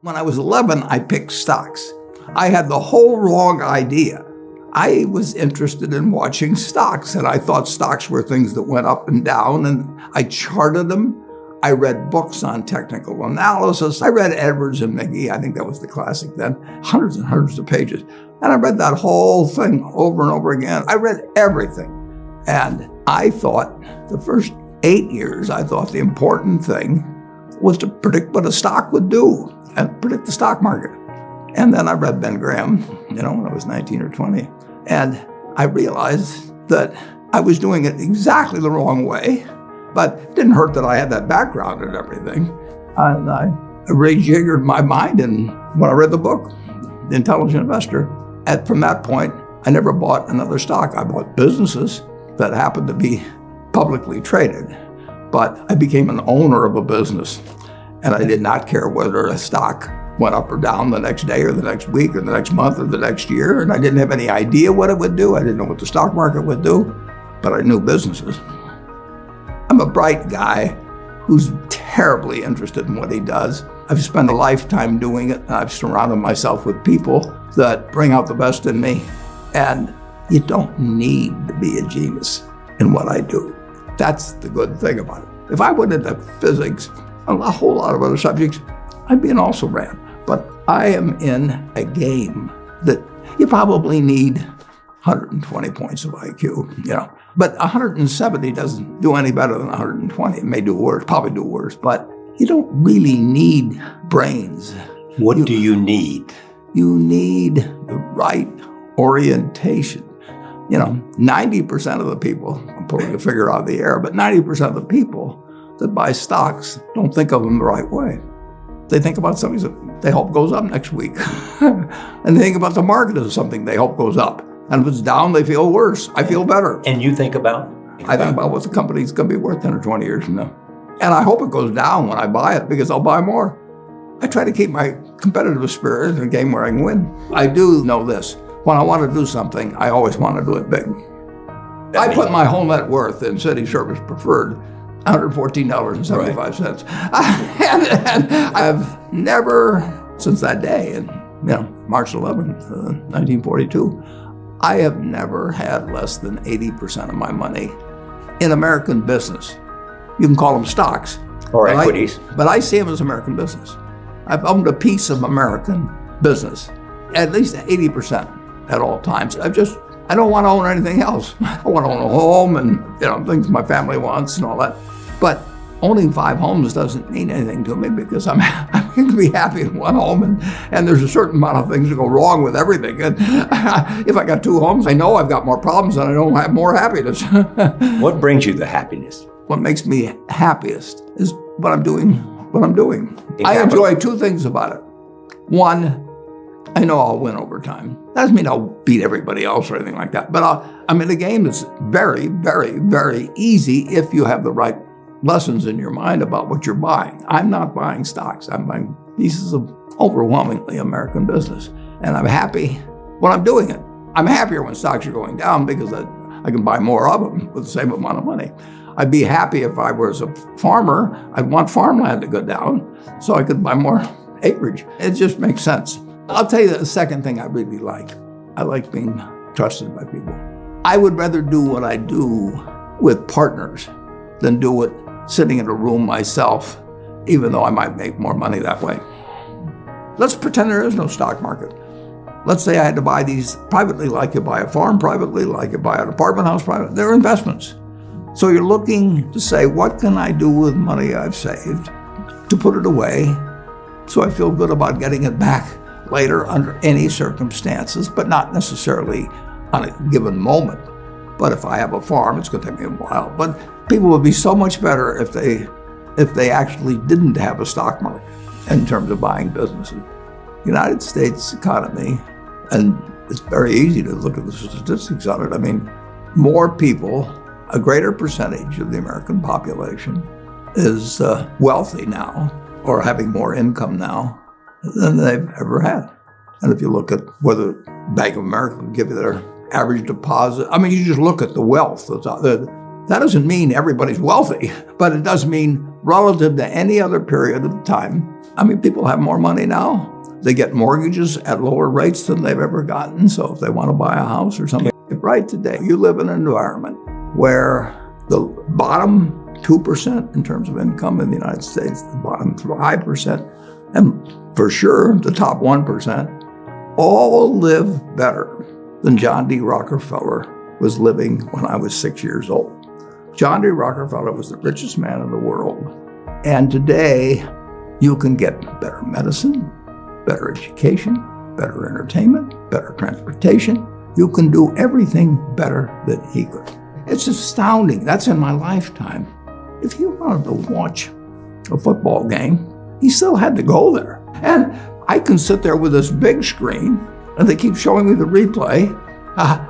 When I was 11, I picked stocks. I had the whole wrong idea. I was interested in watching stocks, and I thought stocks were things that went up and down, and I charted them. I read books on technical analysis. I read Edwards and McGee. I think that was the classic then. Hundreds and hundreds of pages. And I read that whole thing over and over again. I read everything. And I thought the first 8 years, I thought the important thing was to predict what a stock would do and predict the stock market. And then I read Ben Graham, when I was 19 or 20. And I realized that I was doing it exactly the wrong way, but it didn't hurt that I had that background and everything. And I rejiggered my mind, and when I read the book, The Intelligent Investor, from that point, I never bought another stock. I bought businesses that happened to be publicly traded, but I became an owner of a business, and I did not care whether a stock went up or down the next day or the next week or the next month or the next year, and I didn't have any idea what it would do. I didn't know what the stock market would do, but I knew businesses. I'm a bright guy who's terribly interested in what he does. I've spent a lifetime doing it, and I've surrounded myself with people that bring out the best in me, and you don't need to be a genius in what I do. That's the good thing about it. If I went into physics and a whole lot of other subjects, I'd be an also-ran. But I am in a game that you probably need 120 points of IQ, But 170 doesn't do any better than 120. It may do worse, probably do worse, but you don't really need brains. What do you need? You need the right orientation. 90% of the people, I'm pulling a figure out of the air, but 90% of the people that buy stocks don't think of them the right way. They think about something that they hope goes up next week. And they think about the market as something they hope goes up. And if it's down, they feel worse. I feel better. And you think about? I think about what the company's going to be worth 10 or 20 years from now. And I hope it goes down when I buy it, because I'll buy more. I try to keep my competitive spirit in a game where I can win. I do know this. When I want to do something, I always want to do it big. I put my whole net worth in City Service Preferred, $114.75. Right. And I've never, since that day, and March 11th, 1942, I have never had less than 80% of my money in American business. You can call them stocks. Or equities. But I see them as American business. I've owned a piece of American business, at least 80% at all times. I don't want to own anything else. I want to own a home and things my family wants and all that. But owning 5 homes doesn't mean anything to me, because I'm going to be happy in one home, and there's a certain amount of things that go wrong with everything. And if I got 2 homes, I know I've got more problems and I don't have more happiness. What brings you the happiness? What makes me happiest is what I'm doing. I enjoy 2 things about it. One, I know I'll win over time. That doesn't mean I'll beat everybody else or anything like that. But I'm in a game that's very, very, very easy if you have the right lessons in your mind about what you're buying. I'm not buying stocks. I'm buying pieces of overwhelmingly American business. And I'm happy when I'm doing it. I'm happier when stocks are going down, because I can buy more of them with the same amount of money. I'd be happy if I was a farmer. I'd want farmland to go down so I could buy more acreage. It just makes sense. I'll tell you the second thing I really like. I like being trusted by people. I would rather do what I do with partners than do it sitting in a room myself, even though I might make more money that way. Let's pretend there is no stock market. Let's say I had to buy these privately, like you buy a farm privately, like you buy an apartment house privately. They're investments. So you're looking to say, what can I do with money I've saved to put it away so I feel good about getting it back later under any circumstances, but not necessarily on a given moment. But if I have a farm, it's going to take me a while. But people would be so much better if they actually didn't have a stock market in terms of buying businesses. United States economy, and it's very easy to look at the statistics on it. I mean, more people, a greater percentage of the American population is wealthy now, or having more income now than they've ever had. And if you look at whether Bank of America would give you their average deposit, I mean, you just look at the wealth. That doesn't mean everybody's wealthy, but it does mean relative to any other period of time. I mean, people have more money now. They get mortgages at lower rates than they've ever gotten. So if they want to buy a house or something, right today, you live in an environment where the bottom 2% in terms of income in the United States, the bottom 5%, and for sure the top 1%, all live better than John D. Rockefeller was living when I was 6 years old. John D. Rockefeller was the richest man in the world. And today, you can get better medicine, better education, better entertainment, better transportation. You can do everything better than he could. It's astounding. That's in my lifetime. If you wanted to watch a football game, he still had to go there. And I can sit there with this big screen, and they keep showing me the replay,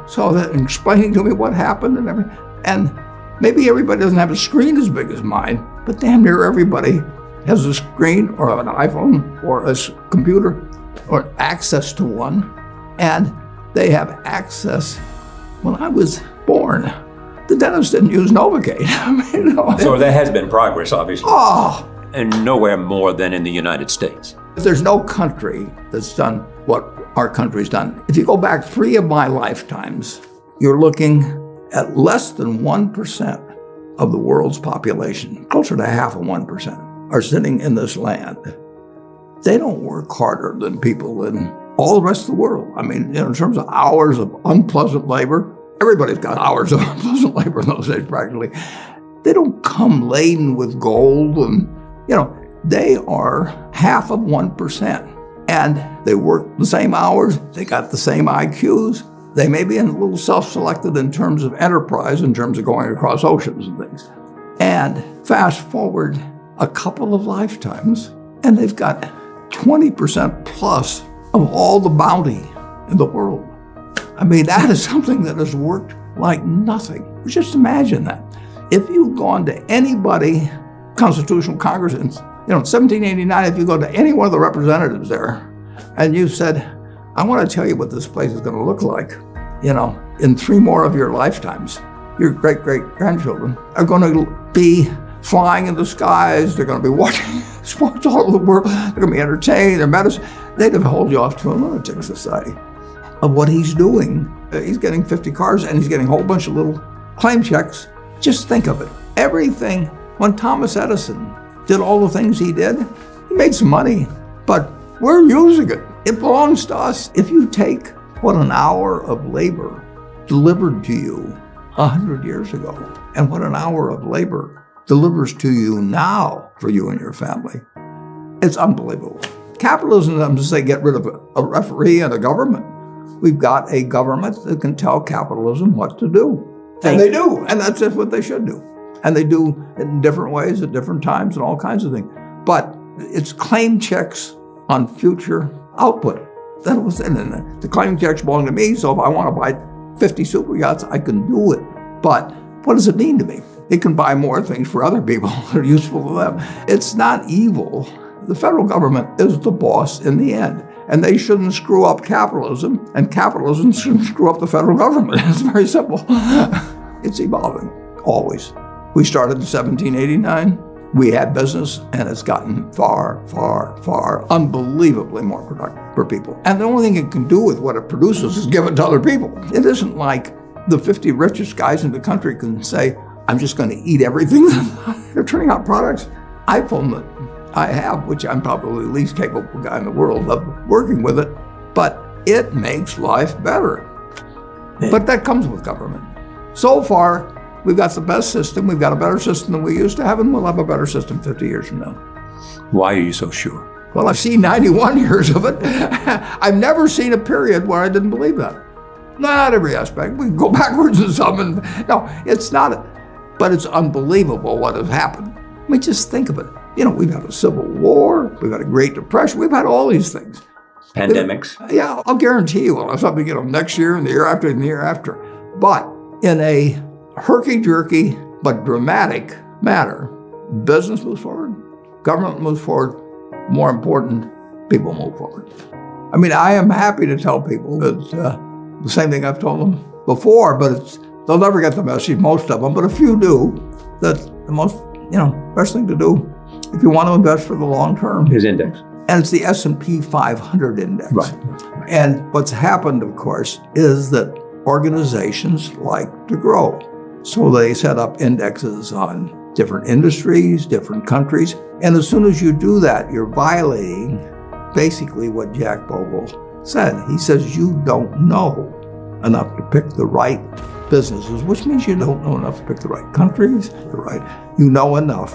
so that explaining to me what happened and everything. And maybe everybody doesn't have a screen as big as mine, but damn near everybody has a screen or an iPhone or a computer or access to one. And they have access. When I was born, the dentist didn't use Novocaine. So there has been progress, obviously. Oh! And nowhere more than in the United States. There's no country that's done what our country's done. If you go back 3 of my lifetimes, you're looking at less than 1% of the world's population, closer to half of 1%, are sitting in this land. They don't work harder than people in all the rest of the world. I mean, in terms of hours of unpleasant labor, everybody's got hours of unpleasant labor in those days practically. They don't come laden with gold and, they are half of 1%. And they work the same hours, they got the same IQs. They may be a little self-selected in terms of enterprise, in terms of going across oceans and things. And fast forward a couple of lifetimes, and they've got 20% plus of all the bounty in the world. I mean, that is something that has worked like nothing. Just imagine that. If you've gone to anybody, Constitutional Congress, in 1789, if you go to any one of the representatives there, and you said, I want to tell you what this place is going to look like, in 3 more of your lifetimes, your great-great-grandchildren are going to be flying in the skies, they're going to be watching sports all over the world, they're going to be entertained, their medicine. They'd have hold you off to a lunatic society of what he's doing. He's getting 50 cars and he's getting a whole bunch of little claim checks. Just think of it. Everything, when Thomas Edison did all the things he did, he made some money, but we're using it. It belongs to us. If you take what an hour of labor delivered to you 100 years ago and what an hour of labor delivers to you now for you and your family, it's unbelievable. Capitalism doesn't say get rid of a referee and a government. We've got a government that can tell capitalism what to do. And they do, and that's just what they should do. And they do it in different ways at different times and all kinds of things. But it's claim checks on future output. That was, and the claim checks belong to me, so if I want to buy 50 super yachts, I can do it. But what does it mean to me? It can buy more things for other people that are useful to them. It's not evil. The federal government is the boss in the end. And they shouldn't screw up capitalism, and capitalism shouldn't screw up the federal government. It's very simple. It's evolving, always. We started in 1789. We had business, and it's gotten far, far, far, unbelievably more productive for people. And the only thing it can do with what it produces is give it to other people. It isn't like the 50 richest guys in the country can say, I'm just going to eat everything. They're turning out products. iPhone that I have, which I'm probably the least capable guy in the world of working with it, but it makes life better. But that comes with government. So far, we've got the best system. We've got a better system than we used to have, and we'll have a better system 50 years from now. Why are you so sure? Well, I've seen 91 years of it. I've never seen a period where I didn't believe that. Not every aspect. We can go backwards in some, and no, it's not. But it's unbelievable what has happened. I mean, just think of it. We've had a civil war, we've had a Great Depression, we've had all these things. Pandemics. Yeah, I'll guarantee you we'll have something, next year and the year after and the year after. But in a herky-jerky but dramatic manner, business moves forward, government moves forward, more important, people move forward. I mean, I am happy to tell people that the same thing I've told them before, but it's they'll never get the message, most of them, but a few do, that the most, best thing to do if you want to invest for the long term His index. and it's the S&P 500 index. Right. And what's happened, of course, is that organizations like to grow. So they set up indexes on different industries, different countries. And as soon as you do that, you're violating basically what Jack Bogle said. He says you don't know enough to pick the right businesses, which means you don't know enough to pick the right countries, you know enough